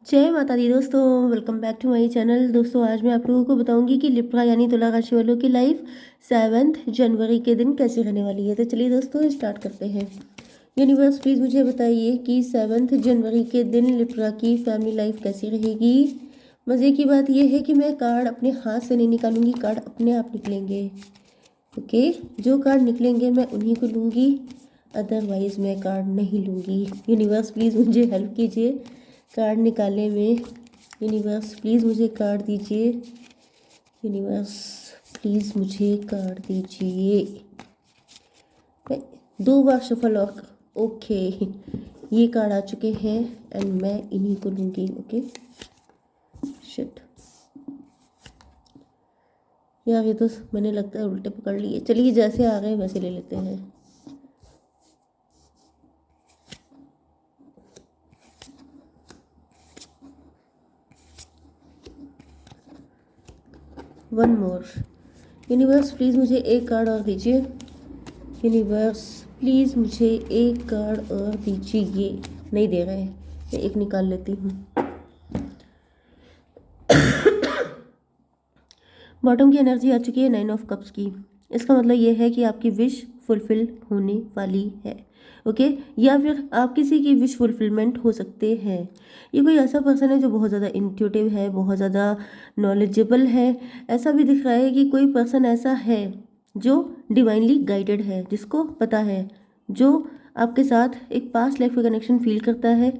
जय माता दी दोस्तों, welcome back to my channel. दोस्तों आज मैं आप लोगों को बताऊंगी कि लिब्रा यानी तुला राशि वालों की लाइफ 7 जनवरी के दिन कैसी रहने वाली है। तो चलिए दोस्तों स्टार्ट करते हैं। यूनिवर्स प्लीज़ मुझे बताइए कि 7 जनवरी के दिन लिब्रा की फैमिली लाइफ कैसी रहेगी। मज़े की बात यह है कि मैं कार्ड अपने हाथ से नहीं निकालूंगी, कार्ड अपने आप निकलेंगे। ओके, जो कार्ड निकलेंगे मैं उन्हीं को लूँगी, अदरवाइज़ मैं कार्ड नहीं लूँगी। यूनिवर्स प्लीज़ मुझे हेल्प कीजिए कार्ड निकालने में। यूनिवर्स प्लीज़ मुझे कार्ड दीजिए। यूनिवर्स प्लीज़ मुझे कार्ड दीजिए। मैं 2 बार सफल ओके, ये कार्ड आ चुके हैं एंड मैं इन्हीं को लूँगी। ओके शिट यार, ये तो मैंने लगता है उल्टे पकड़ लिए। चलिए जैसे आ गए वैसे ले लेते हैं। One more. यूनिवर्स प्लीज़ मुझे एक कार्ड और दीजिए। यूनिवर्स प्लीज़ मुझे एक कार्ड और दीजिए। नहीं दे रहे, मैं एक निकाल लेती हूँ। बॉटम की एनर्जी आ चुकी है 9 ऑफ कप्स की। इसका मतलब ये है कि आपकी विश फुलफिल होने वाली है। ओके, या फिर आप किसी की विश फुलफिलमेंट हो सकते हैं। ये कोई ऐसा पर्सन है जो बहुत ज़्यादा इंट्यूटिव है, बहुत ज़्यादा नॉलेजेबल है। ऐसा भी दिख रहा है कि कोई पर्सन ऐसा है जो डिवाइनली गाइडेड है, जिसको पता है, जो आपके साथ एक पास्ट लाइफ का कनेक्शन फील करता है।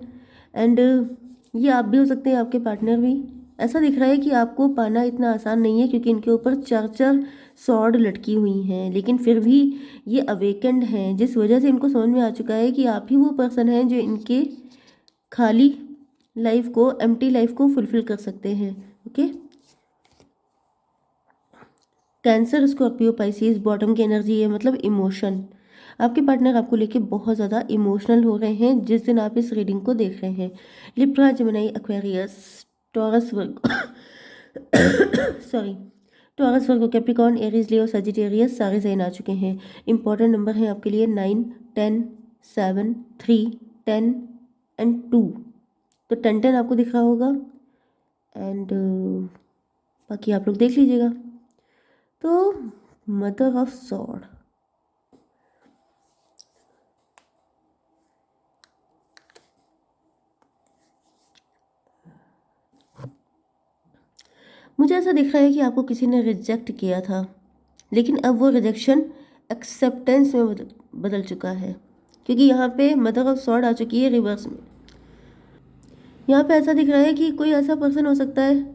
एंड ये आप भी हो सकते हैं, आपके पार्टनर भी। ऐसा दिख रहा है कि आपको पाना इतना आसान नहीं है, क्योंकि इनके ऊपर 4 सॉर्ड लटकी हुई हैं, लेकिन फिर भी ये अवेकेंड हैं, जिस वजह से इनको समझ में आ चुका है कि आप ही वो पर्सन हैं जो इनके खाली लाइफ को, एम्प्टी लाइफ को फुलफिल कर सकते हैं। Okay, cancer, Scorpio, Pisces, bottom की एनर्जी है, मतलब इमोशन। आपके पार्टनर आपको लेके बहुत ज़्यादा इमोशनल हो रहे हैं जिस दिन आप इस रीडिंग को देख रहे हैं। लिब्रा, जेमिनी, एक्वेरियस, टॉरस, वर्गो सॉरी, टॉरस, वर्गो, कैप्रिकॉर्न, एरीज, लियो, सजिटेरियस सारे साइन आ चुके हैं। इंपॉर्टेंट नंबर हैं आपके लिए 9, 10, 7, 3, 10 एंड 2। तो 10 आपको दिख रहा होगा एंड बाकी आप लोग देख लीजिएगा। तो मदर ऑफ सॉर्ड, मुझे ऐसा दिख रहा है कि आपको किसी ने रिजेक्ट किया था, लेकिन अब वो रिजेक्शन एक्सेप्टेंस में बदल चुका है, क्योंकि यहाँ पे मदर ऑफ सॉर्ड आ चुकी है रिवर्स में। यहाँ पे ऐसा दिख रहा है कि कोई ऐसा पर्सन हो सकता है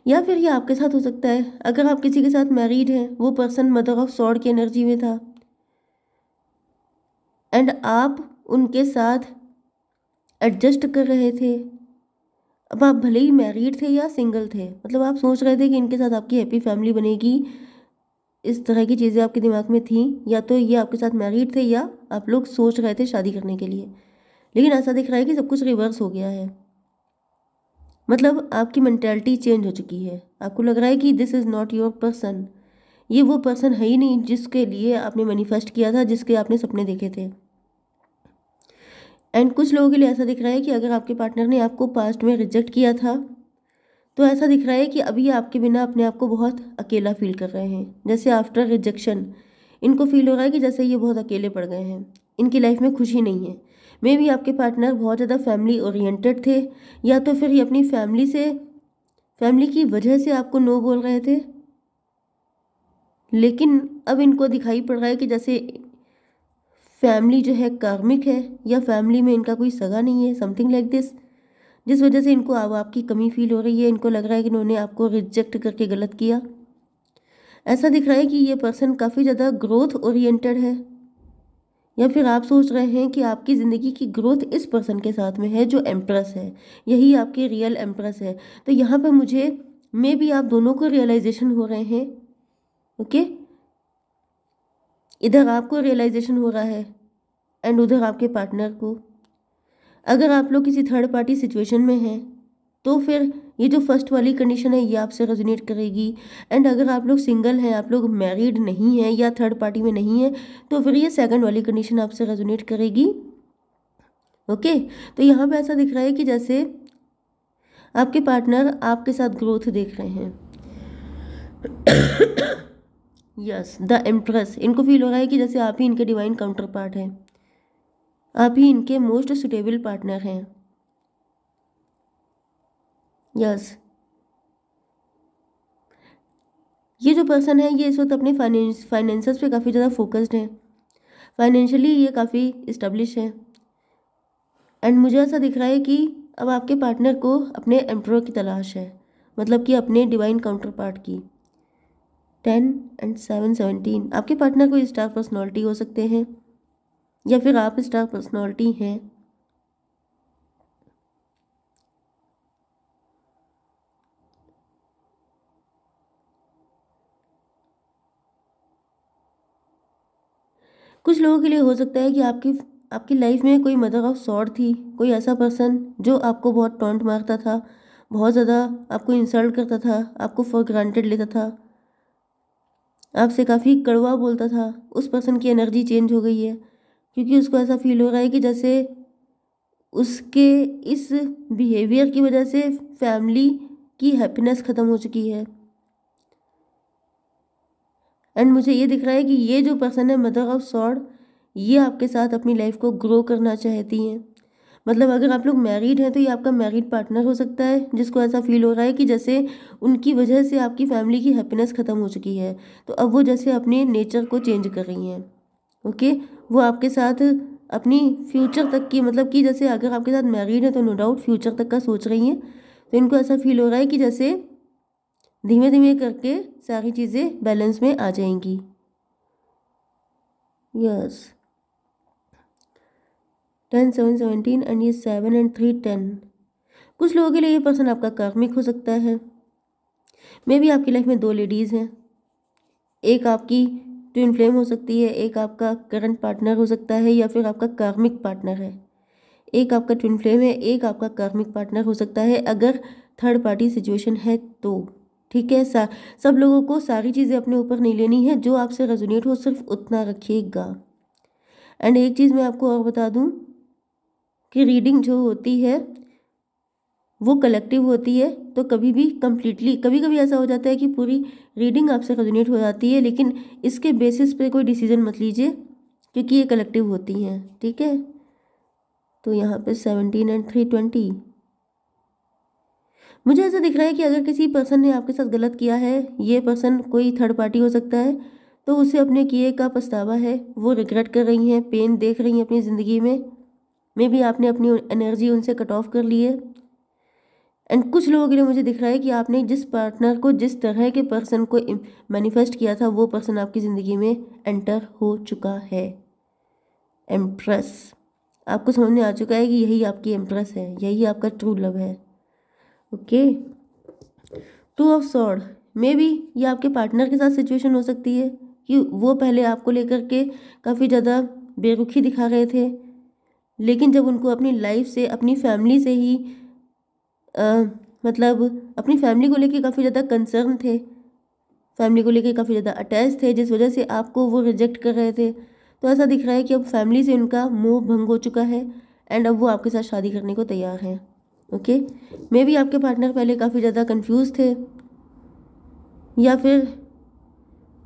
या फिर ये आपके साथ हो सकता है। अगर आप किसी के साथ मैरिड हैं, वो पर्सन मदर ऑफ सॉर्ड की एनर्जी में था एंड आप उनके साथ एडजस्ट कर रहे थे। अब आप भले ही मैरिड थे या सिंगल थे, मतलब आप सोच रहे थे कि इनके साथ आपकी हैप्पी फैमिली बनेगी, इस तरह की चीज़ें आपके दिमाग में थी। या तो ये आपके साथ मैरिड थे या आप लोग सोच रहे थे शादी करने के लिए, लेकिन ऐसा दिख रहा है कि सब कुछ रिवर्स हो गया है। मतलब आपकी मेंटालिटी चेंज हो चुकी है। आपको लग रहा है कि this is not your person. ये वो पर्सन है ही नहीं जिसके लिए आपने मैनिफेस्ट किया था, जिसके आपने सपने देखे थे। एंड कुछ लोगों के लिए ऐसा दिख रहा है कि अगर आपके पार्टनर ने आपको पास्ट में रिजेक्ट किया था, तो ऐसा दिख रहा है कि अभी आपके बिना अपने आप को बहुत अकेला फील कर रहे हैं। जैसे आफ्टर रिजेक्शन इनको फील हो रहा है कि जैसे ये बहुत अकेले पड़ गए हैं, इनकी लाइफ में खुशी नहीं है। मे बी आपके पार्टनर बहुत ज़्यादा फैमिली ओरिएंटेड थे, या तो फिर ये अपनी फैमिली की वजह से आपको नो बोल रहे थे, लेकिन अब इनको दिखाई पड़ रहा है कि जैसे फैमिली जो है कार्मिक है, या फैमिली में इनका कोई सगा नहीं है, समथिंग लाइक दिस, जिस वजह से इनको अब आपकी कमी फील हो रही है। इनको लग रहा है कि इन्होंने आपको रिजेक्ट करके गलत किया। ऐसा दिख रहा है कि ये पर्सन काफ़ी ज़्यादा ग्रोथ ओरिएंटेड है, या फिर आप सोच रहे हैं कि आपकी ज़िंदगी की ग्रोथ इस पर्सन के साथ में है जो एम्प्रेस है, यही आपकी रियल एम्प्रेस है। तो यहाँ पर मुझे मे बी आप दोनों को रियलाइजेशन हो रहे हैं। ओके, इधर आपको रियलाइजेशन हो रहा है एंड उधर आपके पार्टनर को। अगर आप लोग किसी थर्ड पार्टी सिचुएशन में हैं, तो फिर ये जो फर्स्ट वाली कंडीशन है ये आपसे रेजोनेट करेगी। एंड अगर आप लोग सिंगल हैं, आप लोग मैरिड नहीं हैं या थर्ड पार्टी में नहीं है, तो फिर ये सेकंड वाली कंडीशन आपसे रेजोनेट करेगी। ओके, तो यहाँ पे ऐसा दिख रहा है कि जैसे आपके पार्टनर आपके साथ ग्रोथ देख रहे हैं। यस, द एम्प्रेस, इनको फील हो रहा है कि जैसे आप ही इनके डिवाइन काउंटर पार्ट हैं, आप ही इनके मोस्ट सुटेबल पार्टनर हैं। यस, ये जो पर्सन है ये इस वक्त अपने फाइनेंसेस पे काफ़ी ज़्यादा फोकस्ड है, फाइनेंशियली ये काफ़ी इस्टेब्लिश है। एंड मुझे ऐसा दिख रहा है कि अब आपके पार्टनर को अपने एम्प्रोर की तलाश है, मतलब कि अपने डिवाइन काउंटर पार्ट की। 10 एंड 7 17, आपके पार्टनर कोई स्टार पर्सनालिटी हो सकते हैं या फिर आप स्टार पर्सनालिटी हैं। कुछ लोगों के लिए हो सकता है कि आपकी लाइफ में कोई मदर ऑफ सॉर्ड थी, कोई ऐसा पर्सन जो आपको बहुत टॉन्ट मारता था, बहुत ज़्यादा आपको इंसल्ट करता था, आपको फॉर ग्रांटेड लेता था, आपसे काफ़ी कड़वा बोलता था। उस पर्सन की एनर्जी चेंज हो गई है, क्योंकि उसको ऐसा फील हो रहा है कि जैसे उसके इस बिहेवियर की वजह से फैमिली की हैप्पीनेस ख़त्म हो चुकी है। एंड मुझे ये दिख रहा है कि ये जो पर्सन है मदर ऑफ सॉर्ड, ये आपके साथ अपनी लाइफ को ग्रो करना चाहती हैं। मतलब अगर आप लोग मैरिड हैं तो ये आपका मैरिड पार्टनर हो सकता है, जिसको ऐसा फील हो रहा है कि जैसे उनकी वजह से आपकी फैमिली की हैप्पीनेस ख़त्म हो चुकी है, तो अब वो जैसे अपने नेचर को चेंज कर रही हैं। ओके, वो आपके साथ अपनी फ्यूचर तक की, मतलब कि जैसे अगर आपके साथ मैरिड है तो नो डाउट फ्यूचर तक का सोच रही हैं। तो इनको ऐसा फील हो रहा है कि जैसे धीमे धीमे करके सारी चीज़ें बैलेंस में आ जाएंगी। यस, 10 7 17 एंड ये 7 एंड 3 10। कुछ लोगों के लिए ये पर्सन आपका कार्मिक हो सकता है। मे बी आपकी लाइफ में दो लेडीज़ हैं, एक आपकी ट्विन फ्लेम हो सकती है, एक आपका करंट पार्टनर हो सकता है, या फिर आपका कार्मिक पार्टनर है। एक आपका ट्विन फ्लेम है, एक आपका कार्मिक पार्टनर हो सकता है, अगर थर्ड पार्टी सिचुएशन है तो। ठीक है, सब लोगों को सारी चीज़ें अपने ऊपर नहीं लेनी है, जो आपसे रेजोनेट हो सिर्फ उतना रखिएगा। एंड एक चीज़ मैं आपको और बता दूं कि रीडिंग जो होती है वो कलेक्टिव होती है, तो कभी भी कम्प्लीटली, कभी कभी ऐसा हो जाता है कि पूरी रीडिंग आपसे रेजोनेट हो जाती है, लेकिन इसके बेसिस पे कोई डिसीजन मत लीजिए, क्योंकि ये कलेक्टिव होती हैं। ठीक है, तो यहाँ पे 17 एंड 3 20। मुझे ऐसा दिख रहा है कि अगर किसी पर्सन ने आपके साथ गलत किया है, ये पर्सन कोई थर्ड पार्टी हो सकता है, तो उसे अपने किए का पछतावा है, वो रिग्रेट कर रही हैं, पेन देख रही हैं अपनी ज़िंदगी में। मे बी आपने अपनी एनर्जी उनसे कट ऑफ कर ली है। एंड कुछ लोगों के लिए मुझे दिख रहा है कि आपने जिस पार्टनर को, जिस तरह के पर्सन को मैनिफेस्ट किया था, वो पर्सन आपकी ज़िंदगी में एंटर हो चुका है। एम्प्रेस, आपको समझ में आ चुका है कि यही आपकी एम्प्रेस है, यही आपका ट्रू लव है। Okay, 2 of sword, may be ये आपके पार्टनर के साथ सिचुएशन हो सकती है कि वो पहले आपको लेकर के काफ़ी ज़्यादा बेरुखी दिखा रहे थे, लेकिन जब उनको अपनी लाइफ से, अपनी फैमिली से ही मतलब अपनी फैमिली को लेके काफ़ी ज़्यादा कंसर्न थे, फैमिली को लेके काफ़ी ज़्यादा अटैच थे, जिस वजह से आपको वो रिजेक्ट कर रहे थे, तो ऐसा दिख रहा है कि अब फैमिली से उनका मोह भंग हो चुका है एंड अब वो आपके साथ शादी करने को तैयार हैं। ओके, मे बी आपके पार्टनर पहले काफ़ी ज़्यादा कंफ्यूज थे, या फिर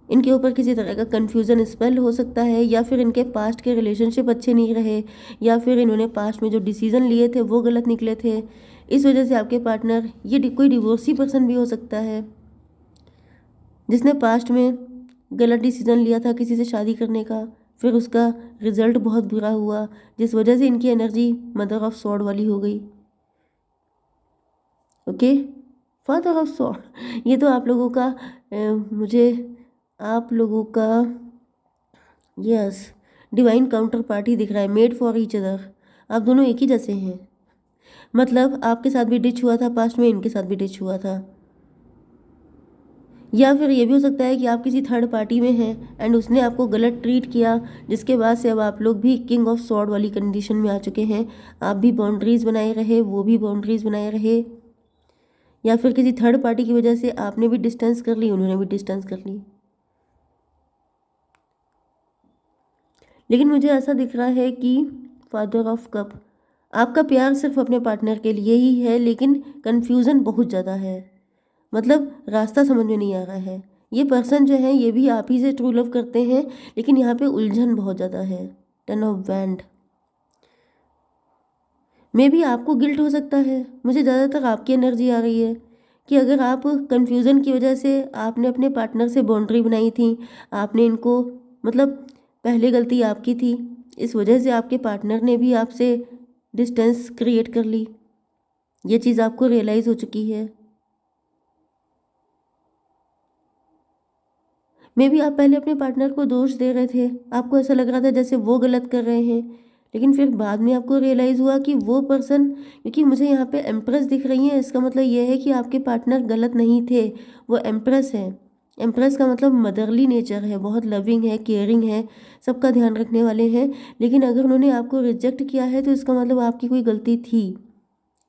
इनके ऊपर किसी तरह का कन्फ्यूज़न स्पेल हो सकता है, या फिर इनके पास्ट के रिलेशनशिप अच्छे नहीं रहे, या फिर इन्होंने पास्ट में जो डिसीज़न लिए थे वो गलत निकले थे। इस वजह से आपके पार्टनर, ये कोई डिवोर्सी पर्सन भी हो सकता है, जिसने पास्ट में गलत डिसीज़न लिया था किसी से शादी करने का, फिर उसका रिजल्ट बहुत बुरा हुआ, जिस वजह से इनकी एनर्जी मदर ऑफ सॉर्ड वाली हो गई। ओके, फादर ऑफ सॉर्ड, ये तो आप लोगों का मुझे आप लोगों का यस डिवाइन काउंटर पार्टी दिख रहा है, मेड फॉर ईच अदर। आप दोनों एक ही जैसे हैं, मतलब आपके साथ भी डिच हुआ था पास्ट में, इनके साथ भी डिच हुआ था। या फिर ये भी हो सकता है कि आप किसी थर्ड पार्टी में हैं एंड उसने आपको गलत ट्रीट किया, जिसके बाद से अब आप लोग भी किंग ऑफ सॉर्ड वाली कंडीशन में आ चुके हैं। आप भी बाउंड्रीज़ बनाए रहे, वो भी बाउंड्रीज़ बनाए रहे। या फिर किसी थर्ड पार्टी की वजह से आपने भी डिस्टेंस कर ली, उन्होंने भी डिस्टेंस कर ली। लेकिन मुझे ऐसा दिख रहा है कि फादर ऑफ कप, आपका प्यार सिर्फ अपने पार्टनर के लिए ही है, लेकिन कन्फ्यूज़न बहुत ज़्यादा है। मतलब रास्ता समझ में नहीं आ रहा है। ये पर्सन जो है ये भी आप ही से ट्रू लव करते हैं, लेकिन यहाँ पे उलझन बहुत ज़्यादा है। 10 ऑफ वैंड, मे भी आपको गिल्ट हो सकता है। मुझे ज़्यादातर आपकी एनर्जी आ रही है कि अगर आप कन्फ्यूज़न की वजह से आपने अपने पार्टनर से बाउंड्री बनाई थी, आपने इनको मतलब पहले गलती आपकी थी, इस वजह से आपके पार्टनर ने भी आपसे डिस्टेंस क्रिएट कर ली। ये चीज़ आपको रियलाइज़ हो चुकी है। मे भी आप पहले अपने पार्टनर को दोष दे रहे थे, आपको ऐसा लग रहा था जैसे वो गलत कर रहे हैं, लेकिन फिर बाद में आपको रियलाइज़ हुआ कि वो पर्सन, क्योंकि मुझे यहाँ पे एम्प्रेस दिख रही है, इसका मतलब ये है कि आपके पार्टनर गलत नहीं थे, वो एम्प्रेस है। एम्प्रेस का मतलब मदरली नेचर है, बहुत लविंग है, केयरिंग है, सबका ध्यान रखने वाले हैं। लेकिन अगर उन्होंने आपको रिजेक्ट किया है तो इसका मतलब आपकी कोई गलती थी।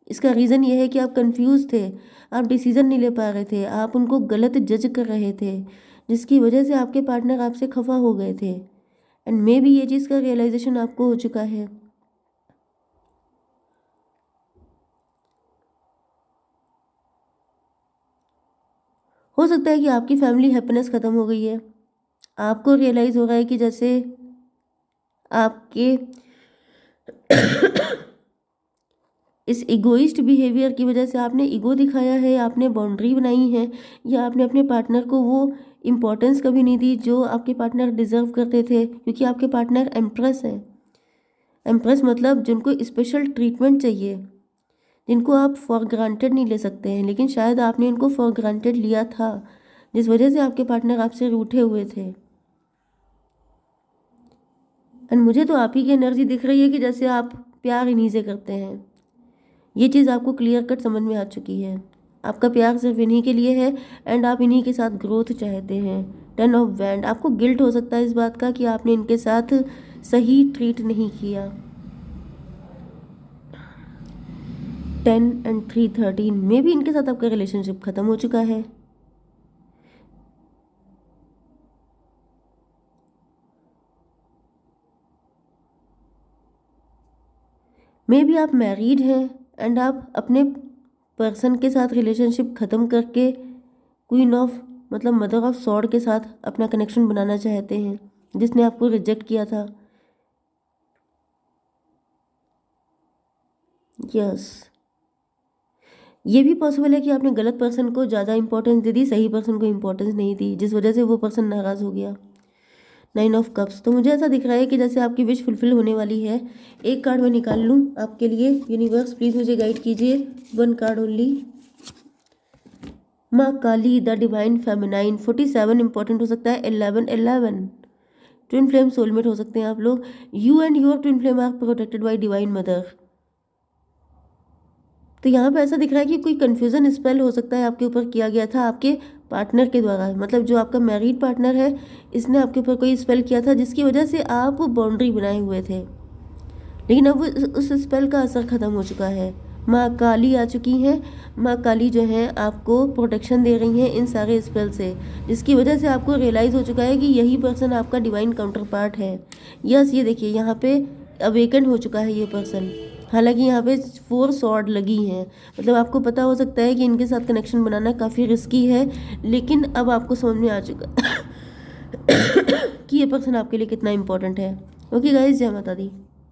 इसका रीज़न ये है कि आप कंफ्यूज थे, आप डिसीज़न नहीं ले पा रहे थे, आप उनको गलत जज कर रहे थे, जिसकी वजह से आपके पार्टनर आपसे खफा हो गए थे। एंड मे बी ये चीज़ का रियलाइजेशन आपको हो चुका है। हो सकता है कि आपकी फैमिली हैप्पीनेस ख़त्म हो गई है। आपको रियलाइज़ हो रहा है कि जैसे आपके इस इगोइस्ट बिहेवियर की वजह से आपने ईगो दिखाया है, आपने बाउंड्री बनाई है, या आपने अपने पार्टनर को वो इम्पोर्टेंस कभी नहीं दी जो आपके पार्टनर डिज़र्व करते थे, क्योंकि आपके पार्टनर एम्प्रेस हैं। एम्प्रेस मतलब जिनको स्पेशल ट्रीटमेंट चाहिए, जिनको आप फॉर ग्रांटेड नहीं ले सकते हैं, लेकिन शायद आपने उनको फॉर ग्रांटेड लिया था, जिस वजह से आपके पार्टनर आपसे रूठे हुए थे। एंड मुझे तो आप ही की एनर्जी दिख रही है कि जैसे आप प्यार इन्हीं से करते हैं। ये चीज़ आपको क्लियर कट समझ में आ चुकी है। आपका प्यार सिर्फ इन्हीं के लिए है एंड आप इन्हीं के साथ ग्रोथ चाहते हैं। 10 ऑफ वैंड, आपको गिल्ट हो सकता है इस बात का कि आपने इनके साथ सही ट्रीट नहीं किया। 10 एंड 3 13, में भी इनके साथ आपका रिलेशनशिप ख़त्म हो चुका है। मे भी आप मैरिड हैं एंड आप अपने पर्सन के साथ रिलेशनशिप ख़त्म करके क्वीन ऑफ मतलब मदर ऑफ सॉर्ड के साथ अपना कनेक्शन बनाना चाहते हैं, जिसने आपको रिजेक्ट किया था। यस, ये भी पॉसिबल है कि आपने गलत पर्सन को ज़्यादा इंपॉर्टेंस दे दी, सही पर्सन को इंपॉर्टेंस नहीं दी, जिस वजह से वो पर्सन नाराज़ हो गया। 9 ऑफ कप्स, तो मुझे ऐसा दिख रहा है कि जैसे आपकी विश फुलफिल होने वाली है। एक कार्ड मैं निकाल लूँ आपके लिए। यूनिवर्स प्लीज़ मुझे गाइड कीजिए। 1 कार्ड ओनली। माँ काली, द डिवाइन फेमिनाइन। 47 इंपॉर्टेंट हो सकता है। 11 ट्विन फ्लेम सोलमेट हो सकते हैं आप लोग। You and your twin flame are protected by divine mother. तो यहाँ पे ऐसा दिख रहा है कि कोई कन्फ्यूज़न स्पेल हो सकता है आपके ऊपर किया गया था आपके पार्टनर के द्वारा, मतलब जो आपका मैरिड पार्टनर है इसने आपके ऊपर कोई स्पेल किया था, जिसकी वजह से आप बाउंड्री बनाए हुए थे, लेकिन अब उस स्पेल का असर ख़त्म हो चुका है। माँ काली आ चुकी हैं। माँ काली जो है आपको प्रोटेक्शन दे रही हैं इन सारे स्पेल से, जिसकी वजह से आपको रियलाइज़ हो चुका है कि यही पर्सन आपका डिवाइन काउंटर पार्ट है। यस, ये देखिए यहाँ पे अवेकन हो चुका है ये पर्सन। हालांकि यहाँ पे 4 सॉर्ड लगी हैं, मतलब आपको पता हो सकता है कि इनके साथ कनेक्शन बनाना काफ़ी रिस्की है, लेकिन अब आपको समझ में आ चुका कि ये पर्सन आपके लिए कितना इंपॉर्टेंट है। ओके गाइस, जय माता दी।